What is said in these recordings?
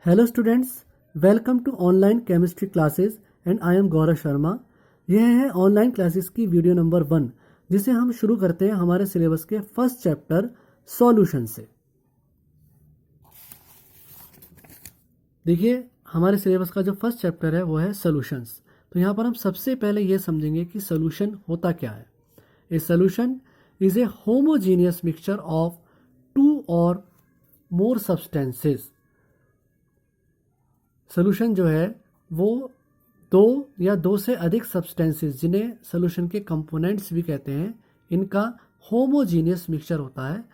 Hello students, welcome to online chemistry classes and I am Gaurav Sharma. यह है online classes की video number 1, जिसे हम शुरू करते हैं हमारे सिलेबस के फर्स्ट चैप्टर सॉल्यूशन से। देखिए, हमारे सिलेबस का जो फर्स्ट चैप्टर है वो है सॉल्यूशंस। तो यहाँ पर हम सबसे पहले ये समझेंगे कि सॉल्यूशन होता क्या है। A solution is a homogeneous mixture of two or more substances. Solution जो है वो दो या दो से अधिक सब्सटेंसेस, जिन्हें सॉल्यूशन के कंपोनेंट्स भी कहते हैं, इनका होमोजीनियस मिक्सचर होता है,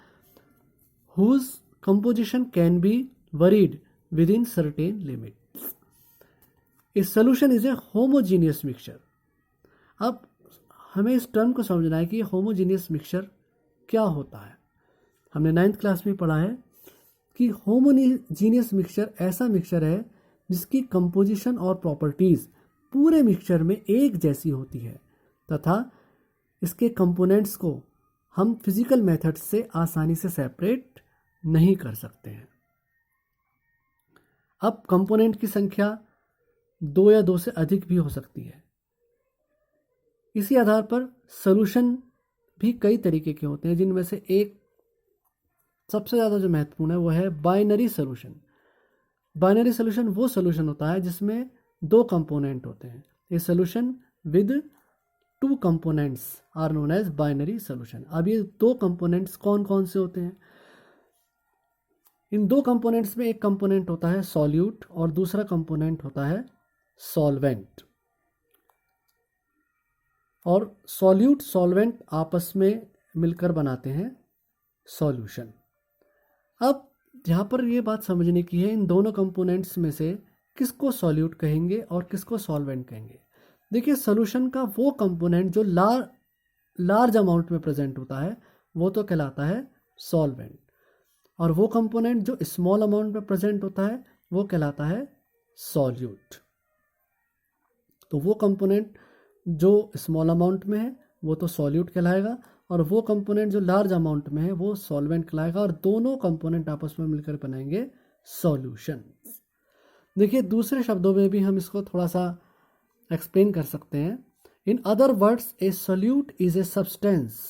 whose composition can be varied within certain limits. A solution is a homogeneous mixture. अब हमें इस टर्म को समझना है कि होमोजीनियस मिक्सचर क्या होता है। हमने 9th क्लास में पढ़ा है कि होमोजीनियस मिक्सचर ऐसा मिक्सचर है जिसकी कंपोजिशन और प्रॉपर्टीज पूरे मिक्सचर में एक जैसी होती है तथा इसके कंपोनेंट्स को हम फिजिकल मेथड से आसानी से सेपरेट नहीं कर सकते हैं। अब कंपोनेंट की संख्या 2 या 2 से अधिक भी हो सकती है। इसी आधार पर सॉल्यूशन भी कई तरीके के होते हैं, जिनमें से एक सबसे ज़्यादा जो महत्वपूर्ण है वो है बाइनरी सॉल्यूशन। बाइनरी सॉल्यूशन वो सॉल्यूशन होता है जिसमें 2 कंपोनेंट होते हैं। A solution with 2 components are known as binary solution. अब ये 2 कंपोनेंट्स कौन कौन से होते हैं? इन 2 कंपोनेंट्स में एक कंपोनेंट होता है सॉल्यूट और दूसरा कंपोनेंट होता है सॉल्वेंट। और सॉल्यूट सॉल्वेंट आपस में मिलकर बनाते हैं सॉल्यूशन। अब यहाँ पर ये बात समझने की है, इन दोनों कंपोनेंट्स में से किसको सॉल्यूट कहेंगे और किसको सॉल्वेंट कहेंगे। देखिए, सॉल्यूशन का वो कंपोनेंट जो लार्ज अमाउंट में प्रेजेंट होता है वो तो कहलाता है सॉल्वेंट, और वो कंपोनेंट जो स्मॉल अमाउंट में प्रेजेंट होता है वो कहलाता है सॉल्यूट। तो वो कंपोनेंट जो स्मॉल अमाउंट में है वो तो सॉल्यूट कहलाएगा, और वो कंपोनेंट जो लार्ज अमाउंट में है वो सॉल्वेंट कहलाएगा, और दोनों कंपोनेंट आपस में मिलकर बनाएंगे सॉल्यूशन। देखिए, दूसरे शब्दों में भी हम इसको थोड़ा सा एक्सप्लेन कर सकते हैं। In other words, a solute is a substance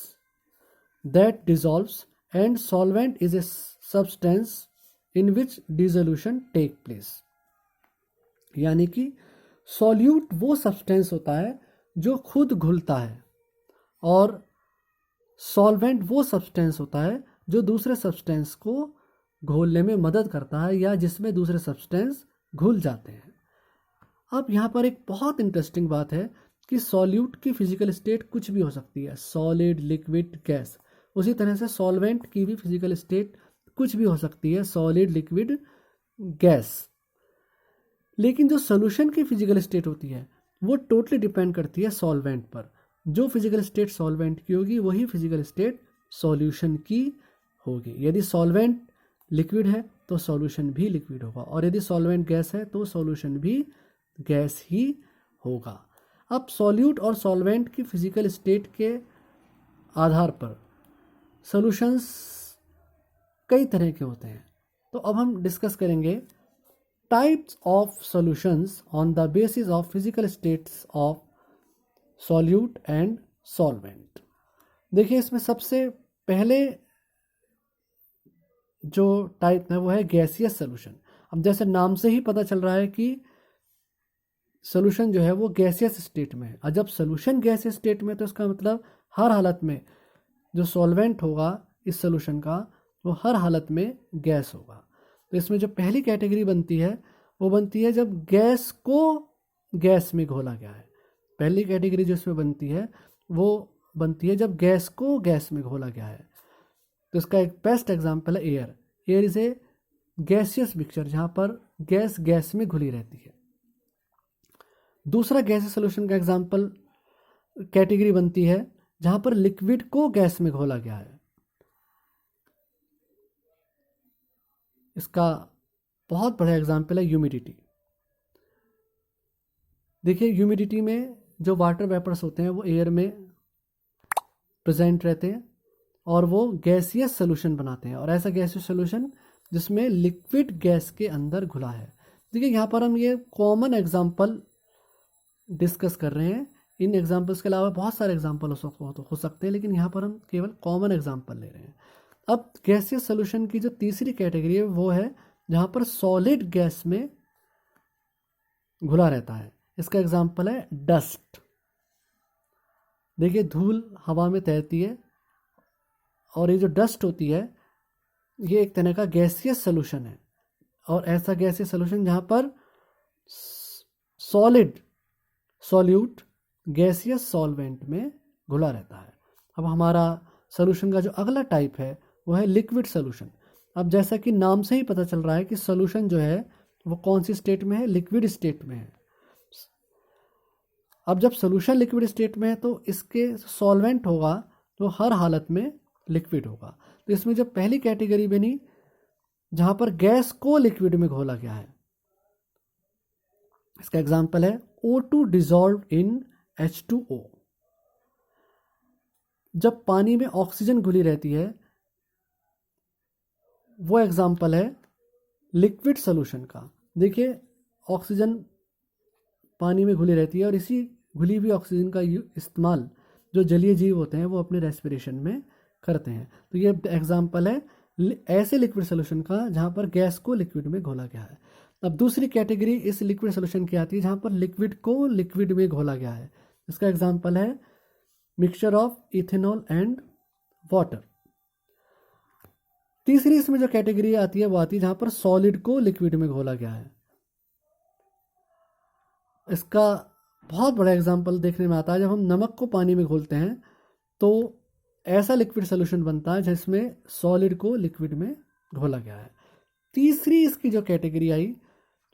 that dissolves and solvent is a substance in which dissolution take place. यानी कि सॉल्यूट वो सब्सटेंस होता है जो खुद घुलता है, और सॉल्वेंट वो सब्सटेंस होता है जो दूसरे सब्सटेंस को घोलने में मदद करता है या जिसमें दूसरे सब्सटेंस घुल जाते हैं। अब यहाँ पर एक बहुत इंटरेस्टिंग बात है कि सॉल्यूट की फिजिकल स्टेट कुछ भी हो सकती है, सॉलिड, लिक्विड, गैस। उसी तरह से सॉल्वेंट की भी फिजिकल स्टेट कुछ भी हो सकती है, सॉलिड, लिक्विड, गैस। लेकिन जो सोल्यूशन की फिजिकल स्टेट होती है वो टोटली डिपेंड करती है सॉल्वेंट पर। जो फिजिकल स्टेट सॉल्वेंट की होगी वही फिजिकल स्टेट सॉल्यूशन की होगी। यदि सॉल्वेंट लिक्विड है तो सॉल्यूशन भी लिक्विड होगा, और यदि सॉल्वेंट गैस है तो सॉल्यूशन भी गैस ही होगा। अब सॉल्यूट और सॉल्वेंट की फिजिकल स्टेट के आधार पर सॉल्यूशंस कई तरह के होते हैं। तो अब हम डिस्कस करेंगे types of solutions on the basis of physical states of solute and solvent. देखिए, इसमें सबसे पहले जो टाइप है वो है गैसियस सॉल्यूशन। अब जैसे नाम से ही पता चल रहा है कि सॉल्यूशन जो है वो गैसियस स्टेट में है, और जब सॉल्यूशन गैसियस स्टेट में तो इसका मतलब हर हालत में जो सॉल्वेंट होगा इस सॉल्यूशन का वो हर हालत में गैस होगा। तो इसमें जो पहली कैटेगरी बनती है वो बनती है जब गैस को गैस में घोला गया है। पहली कैटेगरी जो इसमें बनती है वो बनती है जब गैस को गैस में घोला गया है। तो इसका एक बेस्ट एग्जांपल है air. Air is a gaseous mixture, जहाँ पर गैस गैस में घुली रहती है। दूसरा गैसियस सॉल्यूशन का एग्जांपल कैटेगरी बनती है जहाँ पर लिक्विड को गैस में घोला गया है। इसका बहुत बड़ा एग्जांपल है ह्यूमिडिटी। देखिए, ह्यूमिडिटी में जो वाटर वेपर्स होते हैं वो एयर में प्रेजेंट रहते हैं और वो गैसियस सॉल्यूशन बनाते हैं, और ऐसा गैसियस सॉल्यूशन जिसमें लिक्विड गैस के अंदर घुला है। देखिए यहाँ पर हम ये कॉमन एग्जाम्पल डिस्कस कर रहे हैं। इन एग्जाम्पल्स के अलावा बहुत सारे एग्जाम्पल हो सकते हैं, लेकिन यहाँ पर हम केवल कॉमन एग्जाम्पल ले रहे हैं। अब गैसियस सोल्यूशन की जो तीसरी कैटेगरी है वो है जहाँ पर सॉलिड गैस में घुला रहता है। इसका एग्जाम्पल है डस्ट। देखिए धूल हवा में तैरती है और ये जो डस्ट होती है ये एक तरह का गैसियस सोल्यूशन है, और ऐसा गैसियस सोल्यूशन जहाँ पर सॉलिड सॉल्यूट गैसियस सॉल्वेंट में घुला रहता है। अब हमारा सोल्यूशन का जो अगला टाइप है वो है लिक्विड सोल्यूशन। अब जैसा कि नाम से ही पता चल रहा है कि सोल्यूशन जो है वो कौन सी स्टेट में है, लिक्विड स्टेट में है। अब जब सोल्यूशन लिक्विड स्टेट में है तो इसके सॉल्वेंट होगा तो हर हालत में लिक्विड होगा। तो इसमें जब पहली कैटेगरी बनी जहां पर गैस को लिक्विड में घोला गया है, इसका एग्जांपल है O2 डिसॉल्व इन H2O। जब पानी में ऑक्सीजन घुली रहती है वो एग्जांपल है लिक्विड सोल्यूशन का। देखिए ऑक्सीजन पानी में घुली रहती है और इसी घुली हुई ऑक्सीजन का इस्तेमाल जो जलीय जीव होते हैं वो अपने रेस्पिरेशन में करते हैं। तो ये एग्जांपल है ऐसे लिक्विड सोल्यूशन का जहाँ पर गैस को लिक्विड में घोला गया है। अब दूसरी कैटेगरी इस लिक्विड सोल्यूशन की आती है जहाँ पर लिक्विड को लिक्विड में घोला गया है। इसका एग्जांपल है mixture of ethanol and water. तीसरी इसमें जो कैटेगरी आती है वो आती है जहाँ पर सॉलिड को लिक्विड में घोला गया है। इसका बहुत बड़ा एग्जांपल देखने में आता है जब हम नमक को पानी में घोलते हैं तो ऐसा लिक्विड सोल्यूशन बनता है जिसमें सॉलिड को लिक्विड में घोला गया है। तीसरी इसकी जो कैटेगरी आई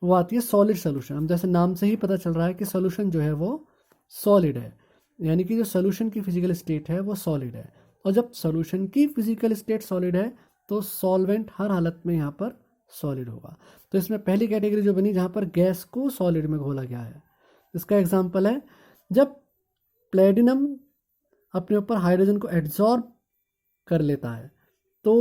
वो आती है सॉलिड सोल्यूशन। हम जैसे नाम से ही पता चल रहा है कि सोल्यूशन जो है वो सॉलिड है, यानी कि जो सोल्यूशन की फिजिकल स्टेट है वो सॉलिड है। और जब सोल्यूशन की फिजिकल स्टेट सॉलिड है तो सॉल्वेंट हर हालत में यहाँ पर सॉलिड होगा। तो इसमें पहली कैटेगरी जो बनी जहाँ पर गैस को सॉलिड में घोला गया है, इसका एग्जांपल है जब प्लेटिनम अपने ऊपर हाइड्रोजन को एड्जॉर्ब कर लेता है तो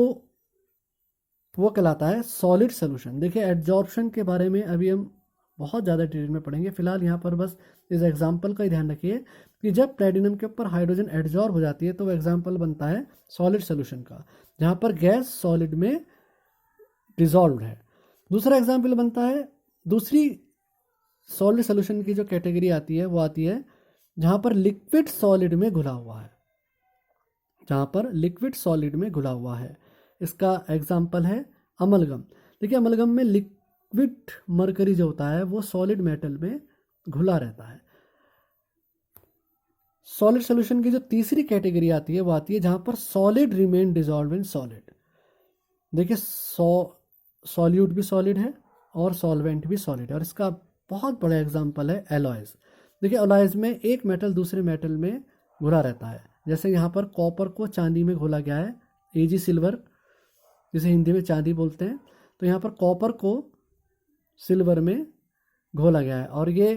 वो कहलाता है सॉलिड सोल्यूशन। देखिए एड्जॉर्प्शन के बारे में अभी हम बहुत ज़्यादा डिटेल में पढ़ेंगे, फिलहाल यहाँ पर बस इस एग्जांपल का ही ध्यान रखिए कि जब प्लेटिनम के ऊपर हाइड्रोजन एड्जॉर्ब हो जाती है तो वो एग्जांपल बनता है सॉलिड सोल्यूशन का, जहाँ पर गैस सॉलिड में डिजॉल्व है। दूसरा एग्जाम्पल बनता है, दूसरी सॉलिड सोल्यूशन की जो कैटेगरी आती है वो आती है जहाँ पर लिक्विड सॉलिड में घुला हुआ है, जहाँ पर लिक्विड सॉलिड में घुला हुआ है। इसका एग्जाम्पल है अमलगम। देखिए अमलगम में लिक्विड मरकरी जो होता है वो सॉलिड मेटल में घुला रहता है। सॉलिड सोल्यूशन की जो तीसरी कैटेगरी आती है वो आती है जहाँ पर solid remain dissolve in solid. देखिए सॉल्यूट भी सॉलिड है और सॉल्वेंट भी सॉलिड है, और इसका बहुत बड़ा एग्जाम्पल है एलॉयज। देखिए एलॉयज में एक मेटल दूसरे मेटल में घुला रहता है, जैसे यहाँ पर कॉपर को चांदी में घोला गया है, एजी सिल्वर जिसे हिंदी में चांदी बोलते हैं, तो यहाँ पर कॉपर को सिल्वर में घोला गया है। और ये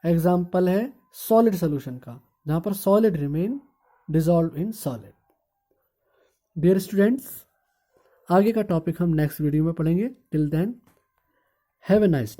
एग्जाम्पल है सॉलिड सोल्यूशन का जहाँ पर solid remain dissolve in solid. Dear students, आगे का टॉपिक हम नेक्स्ट वीडियो में पढ़ेंगे। Till then have a nice day.